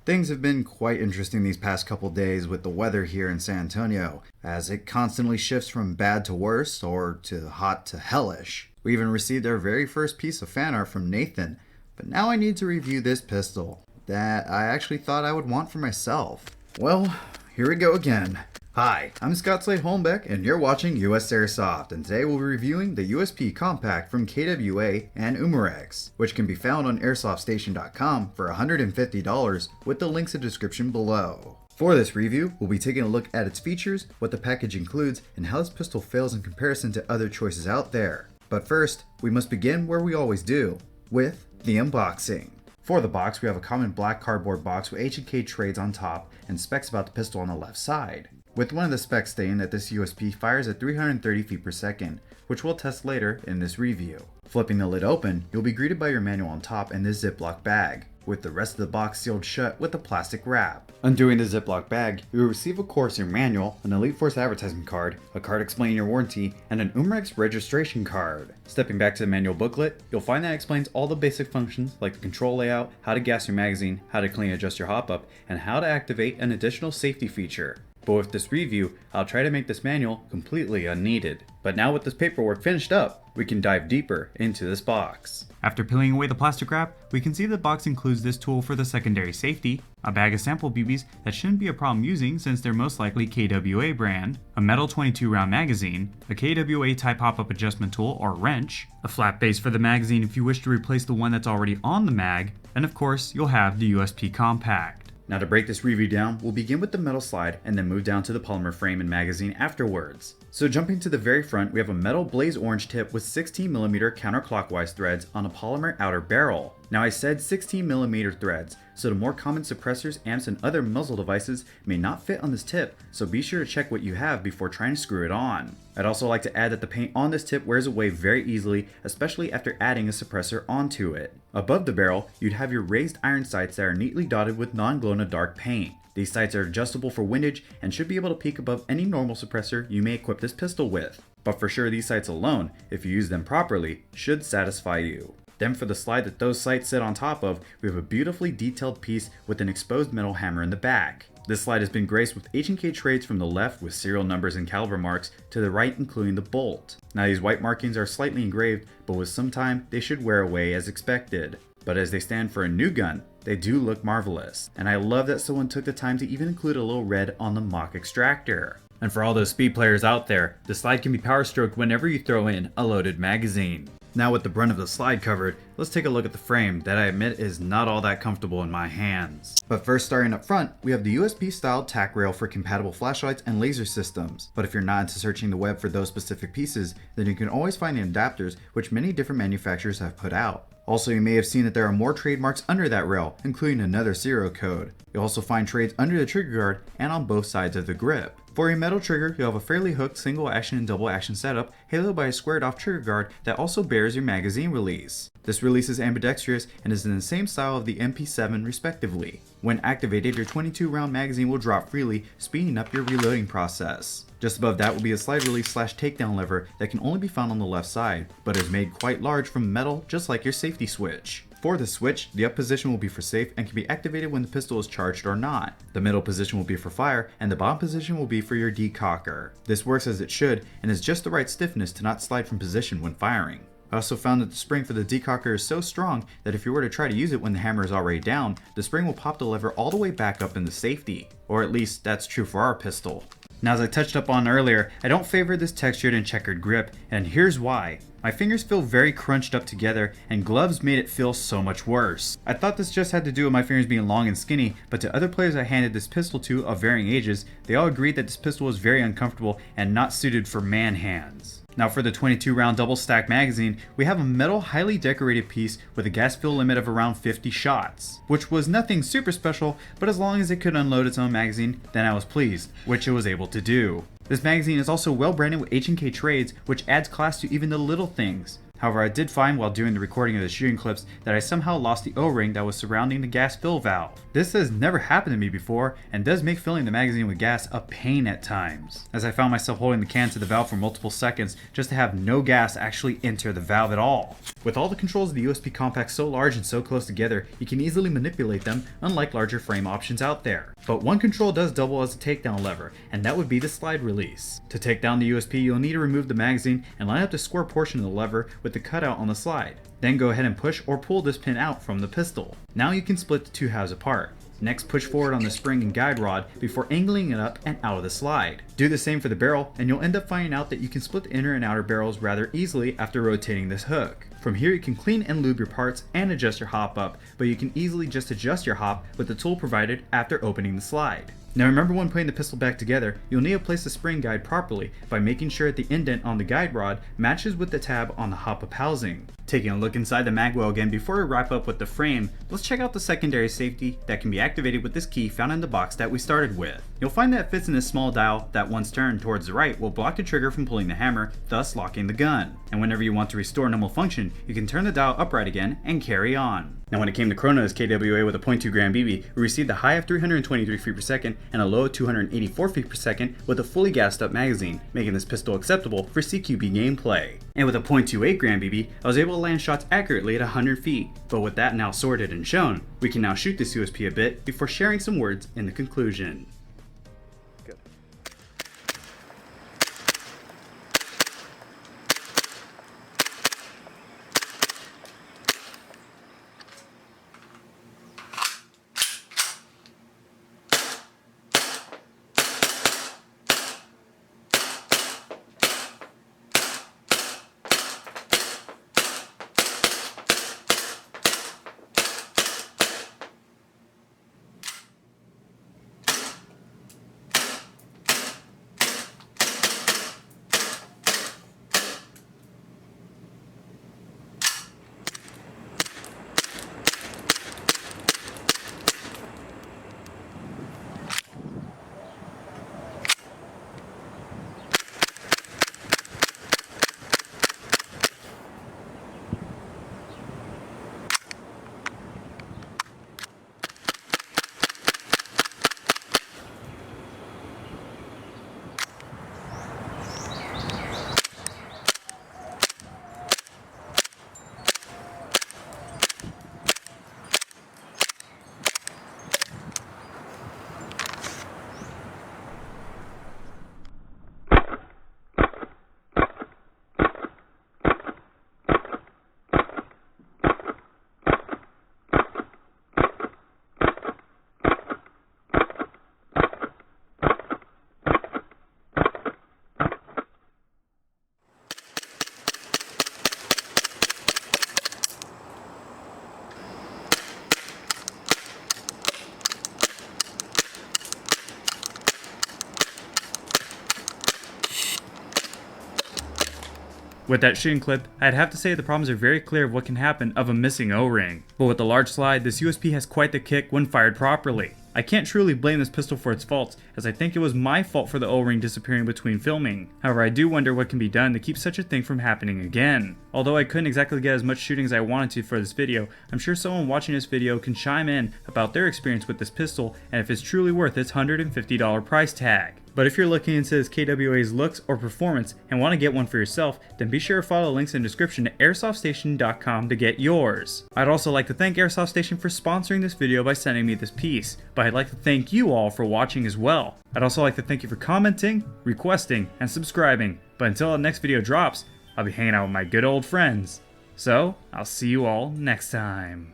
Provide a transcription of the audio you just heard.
Things have been quite interesting these past couple days with the weather here in San Antonio, as it constantly shifts from bad to worse or to hot to hellish. We even received our very first piece of fan art from Nathan, but now I need to review this pistol that I actually thought I would want for myself. Well, here we go again. Hi, I'm Scott Slade Holmbeck, and you're watching USAirsoft, and today we'll be reviewing the USP COMPACT from KWA and Umarex, which can be found on AirsoftStation.com for $150 with the links in the description below. For this review, we'll be taking a look at its features, what the package includes, and how this pistol fails in comparison to other choices out there. But first, we must begin where we always do, with the unboxing. For the box, we have a common black cardboard box with H&K trades on top and specs about the pistol on the left side, with one of the specs stating that this USP fires at 330 feet per second, which we'll test later in this review. Flipping the lid open, you'll be greeted by your manual on top and this Ziploc bag, with the rest of the box sealed shut with a plastic wrap. Undoing the Ziploc bag, you will receive of course your manual, an Elite Force advertisement card, a card explaining your warranty, and an Umarex registration card. Stepping back to the manual booklet, you'll find that it explains all the basic functions like the control layout, how to gas your magazine, how to clean and adjust your hop-up, and how to activate an additional safety feature. But with this review, I'll try to make this manual completely unneeded. But now with this paperwork finished up, we can dive deeper into this box. After peeling away the plastic wrap, we can see the box includes this tool for the secondary safety, a bag of sample BBs that shouldn't be a problem using since they're most likely KWA brand, a metal 22 round magazine, a KWA type pop-up adjustment tool or wrench, a flat base for the magazine if you wish to replace the one that's already on the mag, and of course you'll have the USP Compact. Now to break this review down, we'll begin with the metal slide and then move down to the polymer frame and magazine afterwards. So jumping to the very front, we have a metal blaze orange tip with 16mm counterclockwise threads on a polymer outer barrel. Now I said 16mm threads, so the more common suppressors, amps, and other muzzle devices may not fit on this tip, so be sure to check what you have before trying to screw it on. I'd also like to add that the paint on this tip wears away very easily, especially after adding a suppressor onto it. Above the barrel, you'd have your raised iron sights that are neatly dotted with non-glow-in-the-dark paint. These sights are adjustable for windage and should be able to peak above any normal suppressor you may equip this pistol with. But for sure these sights alone, if you use them properly, should satisfy you. Then for the slide that those sights sit on top of, we have a beautifully detailed piece with an exposed metal hammer in the back. This slide has been graced with H&K trades from the left with serial numbers and caliber marks to the right including the bolt. Now these white markings are slightly engraved, but with some time they should wear away as expected. But as they stand for a new gun, they do look marvelous. And I love that someone took the time to even include a little red on the mock extractor. And for all those speed players out there, the slide can be power stroked whenever you throw in a loaded magazine. Now with the brunt of the slide covered, let's take a look at the frame that I admit is not all that comfortable in my hands. But first, starting up front, we have the USP style tack rail for compatible flashlights and laser systems. But if you're not into searching the web for those specific pieces, then you can always find the adapters which many different manufacturers have put out. Also, you may have seen that there are more trademarks under that rail, including another serial code. You'll also find trades under the trigger guard and on both sides of the grip. For a metal trigger, you'll have a fairly hooked single action and double action setup, haloed by a squared off trigger guard that also bears your magazine release. This release is ambidextrous and is in the same style of the MP7 respectively. When activated, your 22 round magazine will drop freely, speeding up your reloading process. Just above that will be a slide release / takedown lever that can only be found on the left side, but is made quite large from metal just like your safety switch. For the switch, the up position will be for safe and can be activated when the pistol is charged or not. The middle position will be for fire, and the bottom position will be for your decocker. This works as it should, and is just the right stiffness to not slide from position when firing. I also found that the spring for the decocker is so strong that if you were to try to use it when the hammer is already down, the spring will pop the lever all the way back up into safety. Or at least that's true for our pistol. Now as I touched up on earlier, I don't favor this textured and checkered grip, and here's why. My fingers feel very crunched up together, and gloves made it feel so much worse. I thought this just had to do with my fingers being long and skinny, but to other players I handed this pistol to of varying ages, they all agreed that this pistol was very uncomfortable and not suited for man hands. Now for the 22 round double stack magazine, we have a metal highly decorated piece with a gas fill limit of around 50 shots, which was nothing super special, but as long as it could unload its own magazine, then I was pleased, which it was able to do. This magazine is also well branded with H&K trades, which adds class to even the little things. However, I did find while doing the recording of the shooting clips that I somehow lost the O-ring that was surrounding the gas fill valve. This has never happened to me before and does make filling the magazine with gas a pain at times, as I found myself holding the can to the valve for multiple seconds just to have no gas actually enter the valve at all. With all the controls of the USP Compact so large and so close together, you can easily manipulate them, unlike larger frame options out there. But one control does double as a takedown lever, and that would be the slide release. To take down the USP, you'll need to remove the magazine and line up the square portion of the lever with the cutout on the slide. Then go ahead and push or pull this pin out from the pistol. Now you can split the two halves apart. Next, push forward on the spring and guide rod before angling it up and out of the slide. Do the same for the barrel, and you'll end up finding out that you can split the inner and outer barrels rather easily after rotating this hook. From here you can clean and lube your parts and adjust your hop up, but you can easily just adjust your hop with the tool provided after opening the slide. Now remember, when putting the pistol back together, you'll need to place the spring guide properly by making sure that the indent on the guide rod matches with the tab on the hop up housing. Taking a look inside the mag well again before we wrap up with the frame, let's check out the secondary safety that can be activated with this key found in the box that we started with. You'll find that it fits in this small dial that, once turned towards the right, will block the trigger from pulling the hammer, thus locking the gun. And whenever you want to restore normal function, you can turn the dial upright again and carry on. Now when it came to Chrono's KWA with a 0.2 gram BB, we received a high of 323 feet per second and a low of 284 feet per second with a fully gassed up magazine, making this pistol acceptable for CQB gameplay. And with a 0.28 gram BB, I was able to land shots accurately at 100 feet. But with that now sorted and shown, we can now shoot this USP a bit before sharing some words in the conclusion. With that shooting clip, I'd have to say the problems are very clear of what can happen of a missing O-ring. But with the large slide, this USP has quite the kick when fired properly. I can't truly blame this pistol for its faults, as I think it was my fault for the O-ring disappearing between filming. However, I do wonder what can be done to keep such a thing from happening again. Although I couldn't exactly get as much shooting as I wanted to for this video, I'm sure someone watching this video can chime in about their experience with this pistol and if it's truly worth its $150 price tag. But if you're looking into this KWA's looks or performance and want to get one for yourself, then be sure to follow the links in the description to airsoftStation.com to get yours. I'd also like to thank Airsoft Station for sponsoring this video by sending me this piece, but I'd like to thank you all for watching as well. I'd also like to thank you for commenting, requesting, and subscribing, but until the next video drops, I'll be hanging out with my good old friends. So, I'll see you all next time.